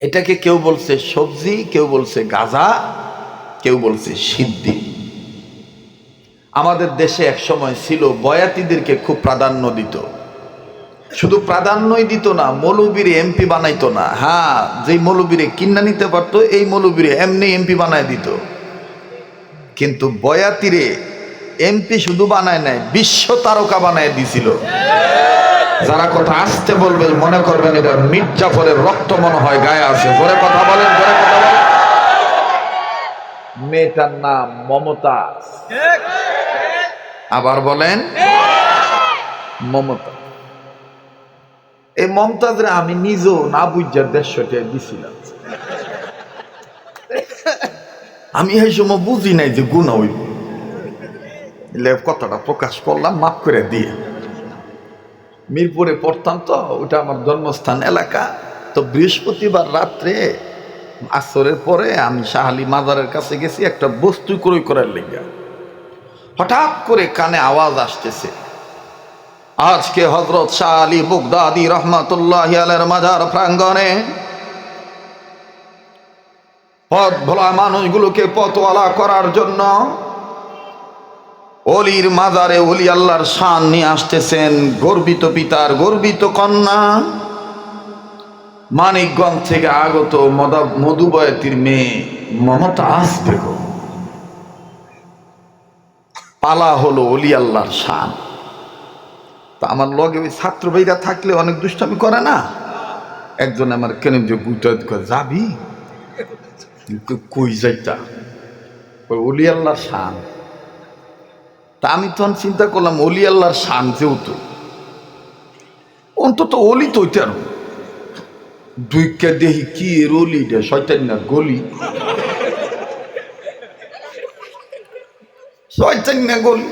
এটাকে কেউ বলছে সবজি, কেউ বলছে গাঁজা, কেউ বলছে সিদ্ধি। আমাদের দেশে এক সময় ছিল বয়াতিদেরকে খুব প্রাধান্য দিত। শুধু প্রাধান্যই দিত না, মৌলবীরে এমপি বানাইতো না। হ্যাঁ, যেই মৌলবীরে কিনা নিতে পারতো এই মৌলবীরে এমনি এমপি বানায় দিত। কিন্তু বয়াতিরে এমপি শুধু বানায় নাই, বিশ্ব তারকা বানায় দিছিল। যারা কথা আসতে বলবেন মনে করবেন এটা মির্জাফরের রক্ত মনে হয় গায়ে আছে। পরে কথা বলেন, পরে কথা বলেন। মেয়েটার নাম মমতা। আবার বলেন মমতা। এই মমতাজরে আমি নিজেও না বুঝার 150 টাকা দিছিলাম। আমি এই সময় বুঝি নাই যে গুণা হইব, কথাটা প্রকাশ করলাম, মাফ করে দিয়ে। মিরপুরে পড়তাম তো, ওটা আমার জন্মস্থান এলাকা। তো বৃহস্পতিবার রাত্রে আসরের পরে আমি শাহালি মাজারের কাছে গেছি একটা বস্তু ক্রয় করার লেগে। হঠাৎ করে কানে আওয়াজ আসতেছে, আজকে হযরত শাহ আলী বাগদাদী রহমাতুল্লাহি আলাইহির মাজার প্রাঙ্গণে পথ ভোলা মানুষগুলোকে পথওয়ালা করার জন্য অলির মাজারে অলি আল্লাহর শান নিয়ে আসতেছেন গর্বিত পিতার গর্বিত কন্যা মানিকগঞ্জ থেকে আগত মধুবয়াতির মেয়ে মমতাজ বেগম। পালা হলো অলি আল্লাহর শান। তা আমার লগে ওই ছাত্র ভাইরা থাকলে অনেক দুষ্টামি করে না। একজন আমার কেন যে গুটা যাবি, কই যাইতা, ওই অলি আল্লাহর শান। তা আমি তখন চিন্তা করলাম অলি আল্লাহর শান যেহেতু, অন্তত অলি তো ওইটার দুইকা দেখি কি এর অলি, শয়তান না গলি, শয়তান না গলি।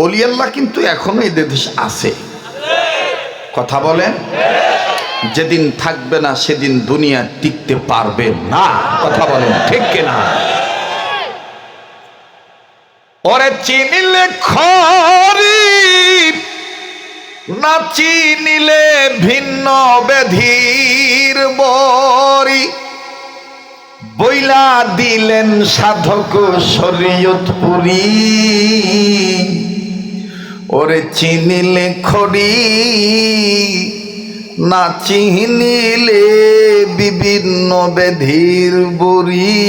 অলি আল্লাহ কিন্তু এখনো এদের দেশে আছে। কথা বলেন, যেদিন থাকবে না সেদিন দুনিয়া টিকতে পারবে না। কথা বলেন ঠিক কিনা? ওরে চিনিলে খরি না চিনিলে ভিন্ন ব্যাধির বরি, বইলা দিলেন সাধক শরীয়তপুরী। ওরে চিনিলে খড়ি না চিনিলে বিভিন্ন ব্যাধির বরি,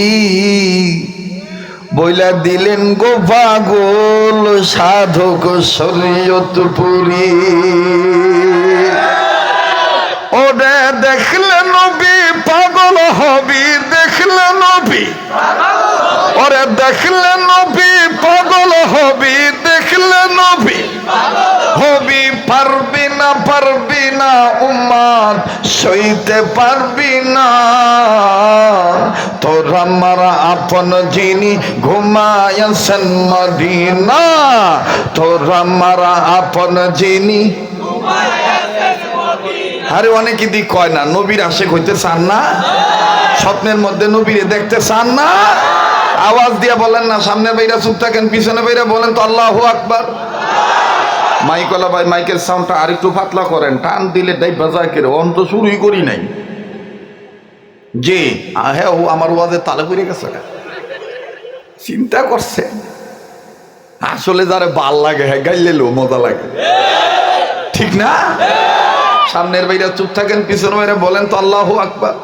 বইলা দিলেন গো পাগল সাধক শরীয়তপুরী। ওরে দেখলে নবী পাগল হবি, দেখলে নবী, ওরে দেখলে নবী পাগল হবি, দেখলে নবী হবি, পারবি না পারবি না উম্মত সইতে পারবি না। তোর আমার আপন যিনি ঘুমায়াছেন মদিনা, তোর আমার আপন যিনি। আরে অনেকে দি কয় না নবীর আশেক হইতে চান না, স্বপ্নের মধ্যে নবীরে দেখতে চান না। আওয়াজ দিয়ে বলেন না, সামনে বাইরা চুপ থাকেন, পিছনে বাইরা বলেন তো আল্লাহু আকবার। মাইকলা ভাই মাইকের সাউন্ডটা আর একটু পাতলা করেন, টান দিলে ডাইবা যায় কেরে, অন্ত শুরুই করি নাই। জি হ্যাঁ, ও আমার ওয়াজে তালে পড়ে গেছে, চিন্তা করছে। আসলে যারা ভাল লাগে হ্যাঁ গাইলে লো মজা লাগে, ঠিক না? সামনের বাইরা চুপ থাকেন, পিছনে বাইরা বলেন তো আল্লাহু আকবার।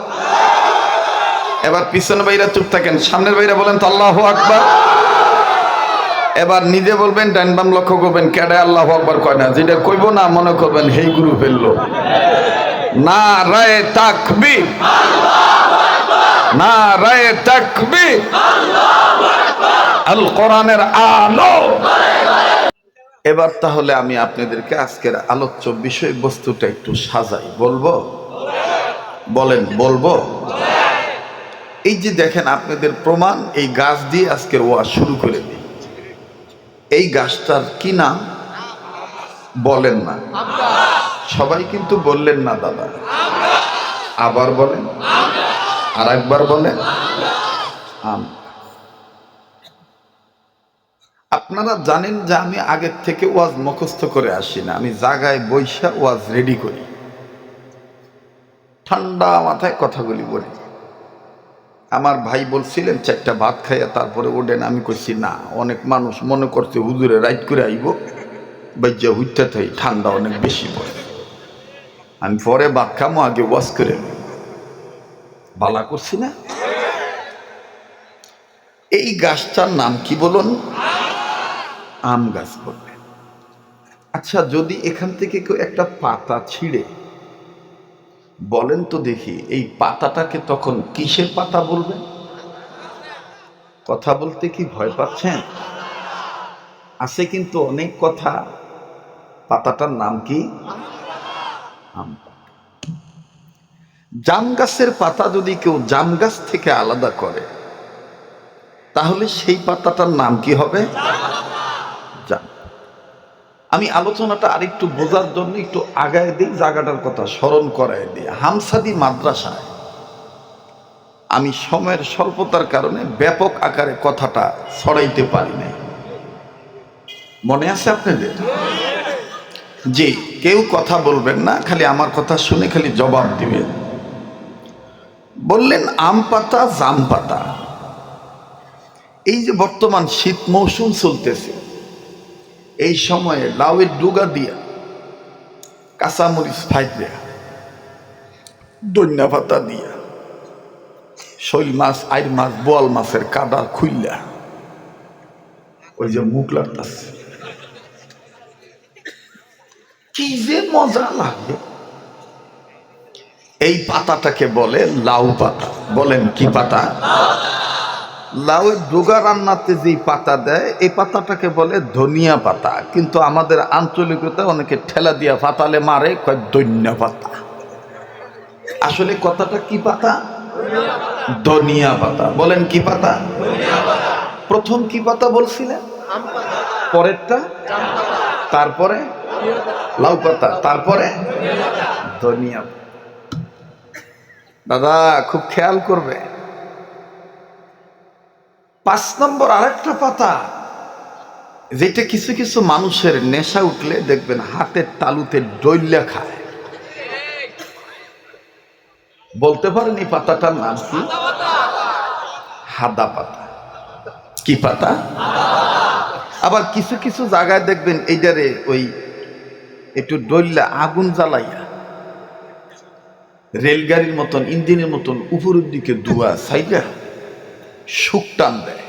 এবার পিছনে বাইরা চুপ থাকেন, সামনের বাইরা বলেন তো আল্লাহু আকবার। এবার নিজে বলবেন, ডান বাম লক্ষ্য করবেন, কেডা আল্লাহু আকবার কয় না। যেটা কইব না মনে করবেন হেই গুরু ফেললো। নারায়ে তাকবীর, নারায়ে তাকবীর, আল কোরআনের আলো। এবার তাহলে আমি আপনাদেরকে আজকের আলোচ্য বিষয়বস্তুটা একটু সাজাই, বলবো? বলেন বলবো? এই যে দেখেন আপনাদের প্রমাণ, এই গাছ দিয়ে আজকের ওয়াজ শুরু করে দিই। এই গাছটার কি নাম বলেন না? সবাই কিন্তু বললেন না দাদা, আবার বলেন, আর একবার বলেন। আম। আপনারা জানেন যে আমি আগের থেকে ওয়াজ মুখস্থ করে আসি না, আমি জায়গায় বৈশা ওয়াজ রেডি করি। ঠান্ডা মাথায় কথাগুলি বলি। আমার ভাই বলছিলেন 4টা ভাত খাইয়া তারপরে ওঠেন। আমি কইছি না, অনেক মানুষ মনে করছে হুজুরে রাইট করে আইব, বাইজা হুইতে থাই, ঠান্ডা অনেক বেশি পড়ে। আমি পরে ভাত খামো, আগে ওয়াশ করে বালা করছি না। এই গাছটার নাম কি বলুন? আম গাছ বলবে। আচ্ছা, যদি এখান থেকে কেউ একটা পাতা ছিঁড়ে, বলেন তো দেখি এই পাতাটাকে তখন কিসের পাতা বলবেন? কথা বলতে কি ভয় পাচ্ছেন? আছে কিন্তু অনেক কথা। পাতাটার নাম কি? আম পাতা। জাম গাছের পাতা যদি কেউ জাম গাছ থেকে আলাদা করে, তাহলে সেই পাতাটার নাম কি হবে? জাম। আমি আলোচনাটা আরেকটু বোঝার জন্য একটু আগায় দিই, জায়গাটার কথা স্মরণ করায় দিই। হামসাদি মাদ্রাসায় আমি সময়ের স্বল্পতার কারণে ব্যাপক আকারে কথাটা ছড়াইতে পারি নাই। মনে আছে আপনাদের? যে কেউ কথা বলবেন না, খালি আমার কথা শুনে খালি জবাব দিবেন। বললেন আম পাতা, জাম পাতা। এই যে বর্তমান শীত মৌসুম চলতেছে, এই সময়ে লাউয়ের ডুগা দিয়া, কাঁচামরিচ ফাইতে, ধনিয়া পাতা দিয়া, শৈল মাছ, আইর মাছ, বোয়াল মাছের কাদা খুইলা ওই যে মুখ লাগতেছে, কি যে মজা লাগে। এই পাতাটাকে বলে লাউ পাতা। বলেন কি পাতা? লাউয়ের ডোগা রান্নাতে যেই পাতা দেয়, এই পাতাটাকে বলে ধনিয়া পাতা। কিন্তু আমাদের আঞ্চলিকতা অনেকে ঠেলা দিয়া পাতালে মারে, কয় ধনিয়া পাতা। আসলে কথাটা কি পাতা? ধনিয়া পাতা। বলেন কি পাতা? প্রথম কি পাতা বলছিলেন? পরেরটা, তারপরে লাউ পাতা, তারপরে ধনিয়া। দাদা খুব খেয়াল করবে। 5 নম্বর আরেকটা পাতা, যেটা কিছু কিছু মানুষের নেশা উঠলে দেখবেন হাতের তালুতে ডইল্লা খায়। বলতে পারেন এই পাতাটার নাম কি? হাদা পাতা। কি পাতা? আবার কিছু কিছু জায়গায় দেখবেন এইটারে ওই একটু ডইল্লা আগুন জ্বালাইয়া রেলগাড়ির মতন, ইঞ্জিনের মতন উপরের দিকে ধোয়া সাইডা সুখ টান দেয়।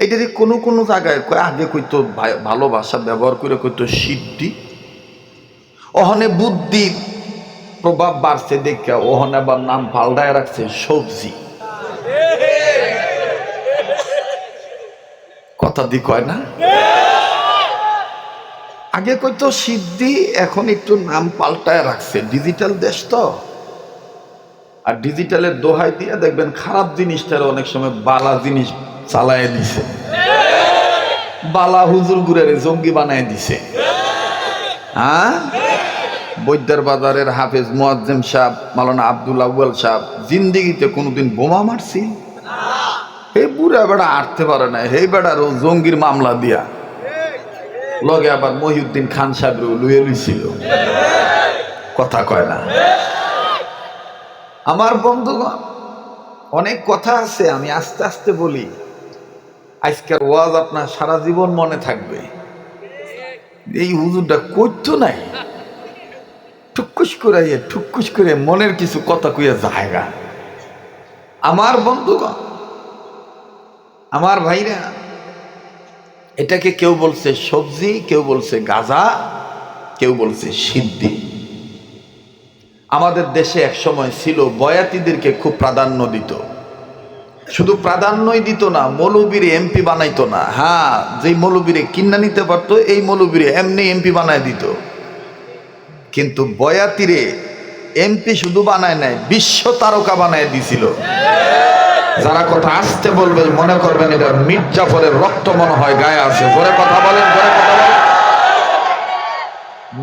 এটারে কোনো কোনো জায়গায় আগে কইতো ভালোবাসা ব্যবহার করে কইতো সিদ্ধি। ওহনে বুদ্ধির প্রভাব বাড়ছে দেখে ওহনে আবার নাম পাল্টায় রাখছে সবজি। কথা দি কয় না? আগে কইতো সিদ্ধি, এখন একটু নাম পাল্টায় রাখছে। ডিজিটাল দেশ তো, আর ডিজিটালের দোহাই দিয়ে দেখবেন খারাপ জিনিসটার অনেক সময় বালা জিনিস চালায় দিছে। বালা হুজুর গুরের জঙ্গি বানায় দিছে। হ্যাঁ, বৈদ্যার বাজারের হাফেজ মুয়াজ্জেম সাহেব, মাওলানা আব্দুল আউয়াল সাহেব জিন্দিগিতে কোনোদিন বোমা মারছি? হে বুড়া বেড়া আটতে পারে না, হে বেড়ার ও জঙ্গির মামলা দিয়া লগে আবার মহিউদ্দিন খান সাহেব লুয়ে লইছিল। কথা কয় না? আমার বন্ধুগণ, অনেক কথা আছে, আমি আস্তে আস্তে বলি। আজকের ওয়াজ আপনার সারা জীবন মনে থাকবে। এই হুজুরটা করতো নাই, ঠুকুস করে মনের কিছু কথা কইয়া জায়গা। আমার বন্ধুগণ, আমার ভাইরা, এটাকে কেউ বলছে সবজি, কেউ বলছে গাঁজা, কেউ বলছে সিদ্ধি। আমাদের দেশে এক সময় ছিল বয়াতিদেরকে খুব প্রাধান্য দিত। শুধু প্রাধান্যই দিত না, মৌলবীরে এমপি বানাইতো না। হ্যাঁ, যেই মৌলবীরে কিন্না নিতে পারতো, এই মৌলবীরে এমনি এমপি বানায় দিত। কিন্তু বয়াতিরে এমপি শুধু বানায় নাই, বিশ্ব তারকা বানায় দিছিল। যারা কথা আসতে বলবে মনে করবেন এটা মির্জাফরের রক্ত মনে হয় গায়ে আছে। জোরে কথা বলেন, জোরে কথা বলেন।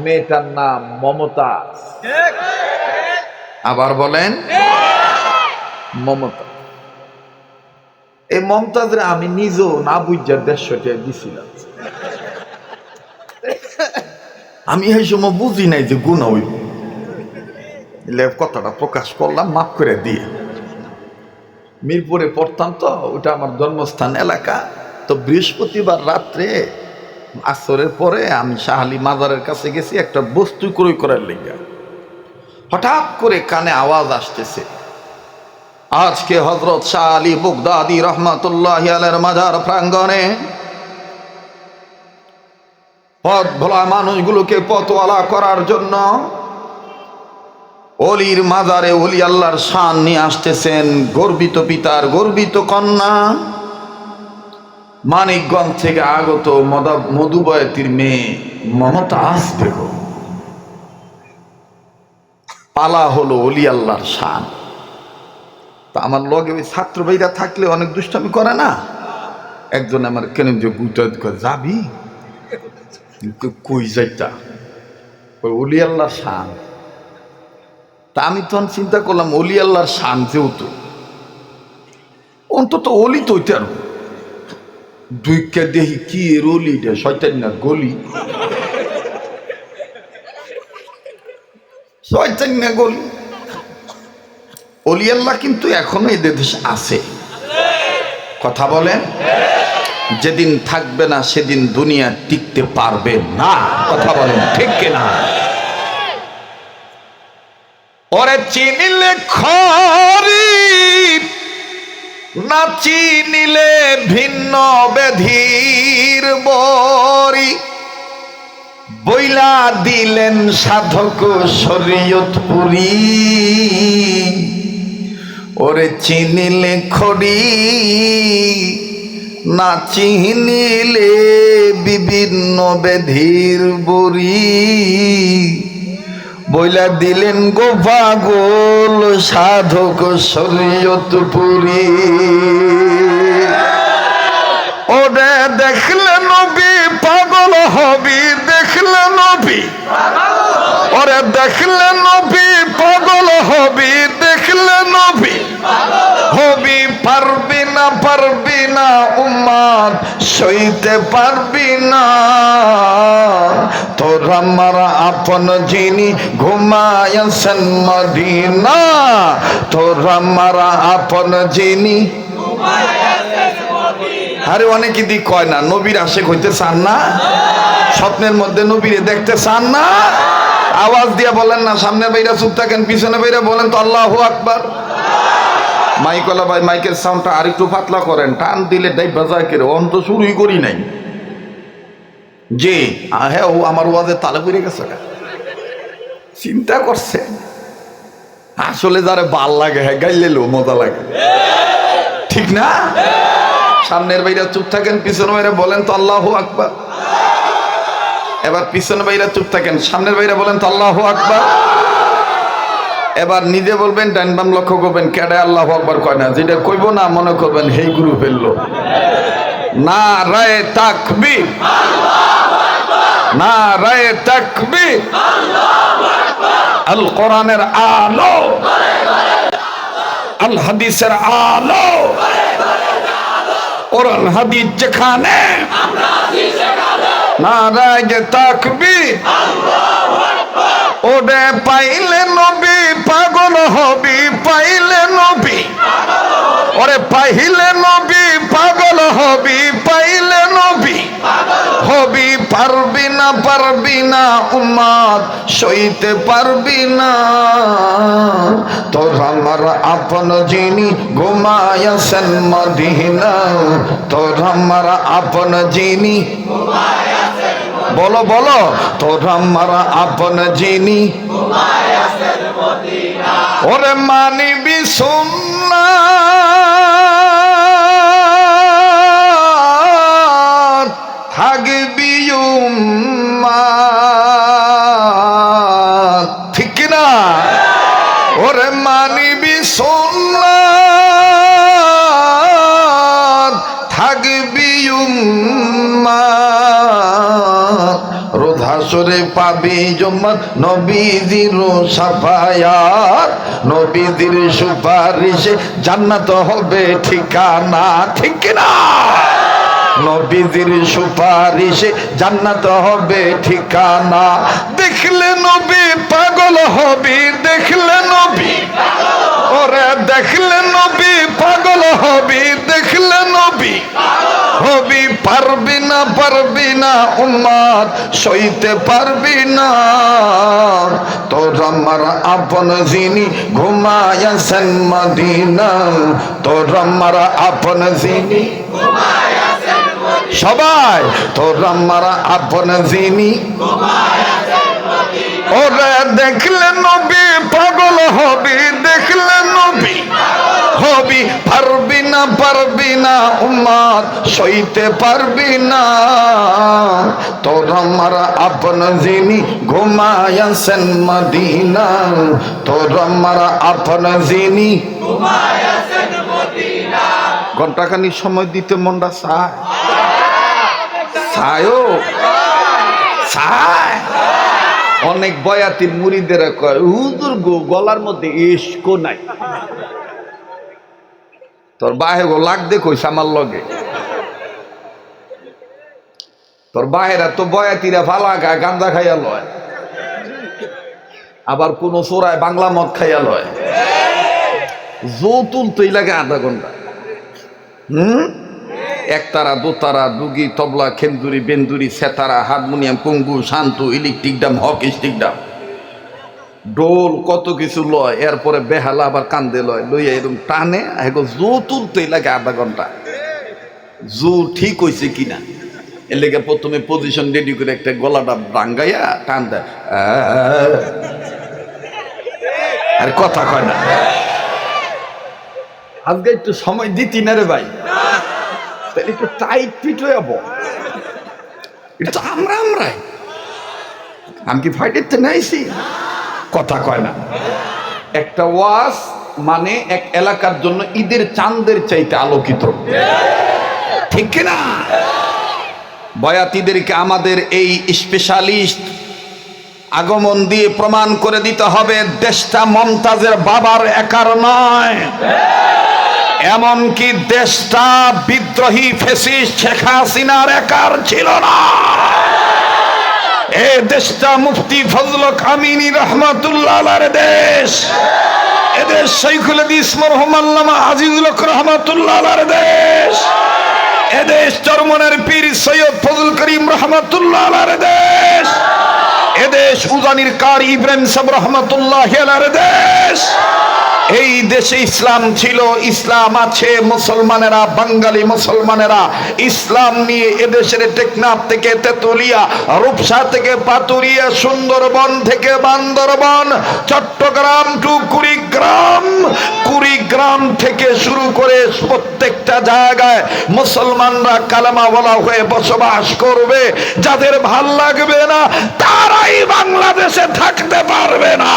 মেয়েটার নাম মমতা। আবার বলেন মমতা। এই মমতাজরে আমি নিজেও না বুঝা 150 টাকা দিছিলাম। আমি এই সময় বুঝি নাই যে গুণ হইব। এলে কথাটা প্রকাশ করলাম, মাফ করে দিয়ে। মিরপুরে পড়তাম তো, ওটা আমার জন্মস্থান এলাকা। তো বৃহস্পতিবার রাত্রে আসরের পরে আমি শাহ আলী মাজারের কাছে গেছি একটা বস্তু ক্রয় করার লেগে। হঠাৎ করে কানে আওয়াজ আসতেছে, আজকে হযরত শাহ আলী বাগদাদী রহমাতুল্লাহি আলাইহির মাজার প্রাঙ্গণে পথ ভোলা মানুষগুলোকে পথওয়ালা করার জন্য অলির মাজারে অলি আল্লাহর শান নিয়ে আসতেছেন গর্বিত পিতার গর্বিত কন্যা, মানিকগঞ্জ থেকে আগত মধুবয়তির মেয়ে মমতাজ বেগম। পালা হলো অলি আল্লাহর শান। তা আমার লগে ওই ছাত্র ভাইরা থাকলে অনেক দুষ্টামি করে না। একজন আমার কেন যে যাবি, কই যাইতা, ওই অলি আল্লাহর শান। তা আমি তখন চিন্তা করলাম, অলি আল্লাহর শান যেহেতু, অন্তত অলি তো ওইটার দুইকে দেখি কি এর অলি, শয়তান না গলি, শয়তান না গলি। অলি আল্লাহ কিন্তু এখনো এদের দেশে আছে, কথা বলেন। যেদিন থাকবে না সেদিন দুনিয়া টিকতে পারবে না, কথা বলেন ঠিক কিনা। ওরে চিনিলে খরি না চিনিলে ভিন্ন বেধির বরি, বইলা দিলেন সাধক শরীয়তপুরী। ওরে চিনিলে খড়ি না চিনিলে বিভিন্ন বেধির বরি, বইলা দিলেন গো পাগল সাধক শরীয়তপুরী। ওরে দেখলে নবী পাগল হবি, দেখলে নবী, ওরে দেখলে নবী পাগল হবি, দেখলে নবী হবি, পারবি না পারবি না উম্মত সইতে পারবি না। তোর আমার আপন যিনি ঘুমায়াছেন মদিনা, তোর আমার আপন যিনি। আরে অনেকে দি কয় না নবীর আশেক হইতে চান না, স্বপ্নের মধ্যে নবীরে দেখতে চান না, আওয়াজ দিয়ে বলেন না, সামনে বাইরা চুপ থাকেন, পিছনে বাইরা বলেন তো আল্লাহু আকবার। মাইকলা ভাই মাইকের সাউন্ডটা আর একটু পাতলা করেন, টান দিলে ডাই বাজায় কেড়ে, অন্ত শুরুই করি নাই। যে হ্যাঁ ও আমার ওয়াজে তালে পড়ে গেছে, চিন্তা করছে আসলে যারে ভাল লাগে হ্যাঁ গাইলে লো মজা লাগে, ঠিক না? সামনের বাইরা চুপ থাকেন, পিছনের বাইরা বলেন তো আল্লাহু আকবার। এবার পিছনের বাইরা চুপ থাকেন, সামনের বাইরা বলেন তো আল্লাহু আকবার। এবার নিজে বলবেন, ডান বাম লক্ষ্য করবেন, কেডা আল্লাহু আকবার কয় না, যেটা কইব না মনে করবেন হেই গুরু ফেললো। না রায়ে তাকবীর, না রায়ে তাকবীর, আল কোরআনের আলো, আল হাদিসের আলো, কোরআন হাদিস যেখানে, না রায়ে তাকবীর। ওরে পাইলে নবী পাগল হবি, পাইলে নবী, ওরে পাইলে নবী পাগল হবি, পাইলে নবী হবি, পারবি না পারবি না উম্মত সইতে পারবি না। তোর আমার আপন যিনি ঘুমায়াছেন মদিনা, তোর আমার আপন যিনি, বলো বলো, তোর আমার আপন যিনি, ওরে মানিবি সুন্নাত থাকবি উম্মাত, ঠিক কিনা? ওরে মানিবি সুন্নাত থাকবি উম্মাত, রোধাসরে পাবি জম্মত নবীজির সাফায়াত, নবীজির সুপারিশে জান্নাত হবে ঠিকানা, ঠিক কিনা? নবীজির সুপারিশে জান্নাত হবে ঠিকানা। দেখলে নবী পাগল হবি, দেখলে নবী, ওরে দেখলে নবী পাগল হবি, দেখলে নবী হবি, পারবি না উম্মত সইতে পারবি না। তোর আমার আপন যিনি ঘুমায়াছেন মদিনা, তোর আমার আপন যিনি ঘুমায়াছেন মদিনা, সবাই তোর আমার আপন যিনি ঘুমায়াছেন মদিনা। ওরে দেখলে নবী পাগল হবি, দেখলে নবী হবি, পারবি না উম্মত সইতে পারবি না। তোর আমার আপন যিনি ঘুমায়াছেন মদিনা, তোর আমার আপন যিনি ঘুমায়াছেন মদিনা। ঘন্টাখানি সময় দিতে মনটা চায়, চায়ও চায়। অনেক বয়াতির মুরিদেরা কয় হুজুর গো গলার মধ্যে ইশকো নাই। তোর বাহে গো লাগদে কইস আমার লগে, তোর বাহেরা তো বয়াতিরা ফালা খায়, গান্দা খাইয়া লয়, আবার কোন চোরায় বাংলা মদ খাইয়া লয়। জো তুলতেই লাগে আধা ঘন্টা। একতারা, দোতারা, দুগি, তবলা, খেন্দুরি, বেন্দুরি, সেতারা, হারমোনিয়াম, কুঙ্গু, শান্তু, ইলেকট্রিক ডাম, হক স্টিক ডাম, ডোল, কত কিছু লয়। এরপরে বেহালা আবার কান্দে লয়, লইয়া এরকম টানে। এখন জো তুলতেই লাগে আধা ঘন্টা। জো ঠিক হয়েছে কিনা এর লেগে প্রথমে পজিশন রেডি করে একটা গলাটা ভাঙ্গাইয়া টান দেয়, আর কথা কয় না। আজকে একটু সময় দিতি না রে ভাই, তাহলে একটু টাইট ফিট হয়ে যাবো। এটা তো আমরাই আমি কি ফাইটেতে নাইছি, কথা কয় না। একটা ওয়াজ মানে এক এলাকার জন্য ঈদের চাঁদের চাইতে আলোকিত, ঠিক কিনা? বয়াতিদেরকে আমাদের এই স্পেশালিস্ট আগমন দিয়ে প্রমাণ করে দিতে হবে দেশটা মমতাজের বাবার একার নয়, এমনকি দেশটা বিদ্রোহী ফ্যাসিস্ট শেখ হাসিনার একার ছিল না। এই দেশটা মুফতি ফজল কামিনী রহমাতুল্লাহ আলাইহির দেশ, এদেশ শৈখুল হাদিস মরহুম আল্লামা আজিজুল হক রহমাতুল্লাহ আলাইহির দেশ, এদেশ চরমনের পীর সৈয়দ ফজল করিম রহমাতুল্লাহ আলাইহির দেশ, এদেশ উজানির কারি ইব্রাহিম সাহেব রহমাতুল্লাহ আলাইহির দেশ। এই দেশে ইসলাম ছিল, ইসলাম আছে। মুসলমানেরা, বাঙালি মুসলমানেরা ইসলাম নিয়ে এদেশের টেকনাফ থেকে তেতুলিয়া, রূপসা থেকে পাতুরিয়া, সুন্দরবন থেকে বান্দরবন, চট্টগ্রাম টু কুড়িগ্রাম থেকে শুরু করে প্রত্যেকটা জায়গায় মুসলমানরা কালেমাওয়ালা হয়ে বসবাস করবে। যাদের ভাল লাগবে না তারাই বাংলাদেশে থাকতে পারবে না।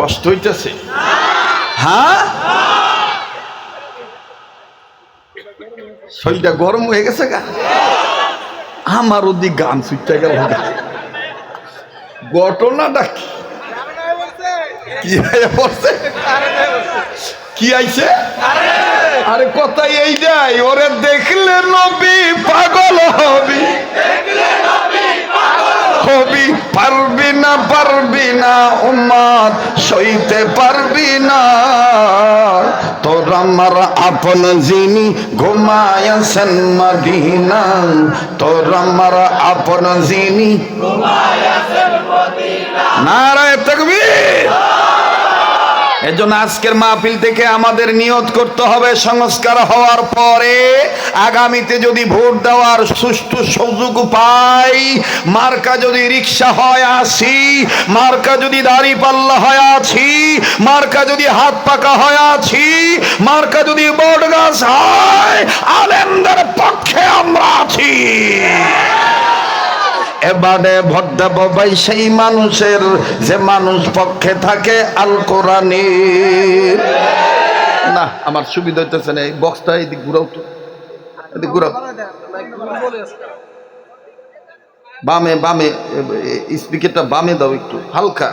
কষ্ট হইতেছে, হ্যাঁ, শরীরটা গরম হয়ে গেছে গা। আমার ওদিক গান ছুটতে গেল। ঘটনাটা কি পড়ছে, কি আইছে? আরে কথাই এইটাই, ওরে দেখলে নবী পাগল হবি, হবি, পারবি না উম্মত সইতে পারবি না। তোর আমার আপন যিনি ঘুমায়াছেন মদিনা, তোর আমার আপন যিনি ঘুমায়াছেন মদিনা। নারায়ে তাকবীর। এজন্য আজকের মাহফিল থেকে আমাদের নিয়ত করতে হবে, সংস্কার হওয়ার পরে আগামীতে যদি ভোট দেওয়ার সুষ্ঠু সুযোগ পাই, মার্কা যদি রিক্সা হয় আসি, মার্কা যদি দাড়িপাল্লা হয় আছি, মার্কা যদি হাত পাকা হয় আছি, মার্কা যদি বট গাছ হয়, আলেমদের পক্ষে আমরা আছি। এবারে ভোট দেব ভাই সেই মানুষের যে মানুষ পক্ষে থাকে আল কোরআনের। না আমার সুবিধা হইতেছে না, এই বক্সটা এদিক ঘুরাও তো, এদিক ঘুরাও। বামে বামে স্পিকারটা বামে দাও একটু হালকা।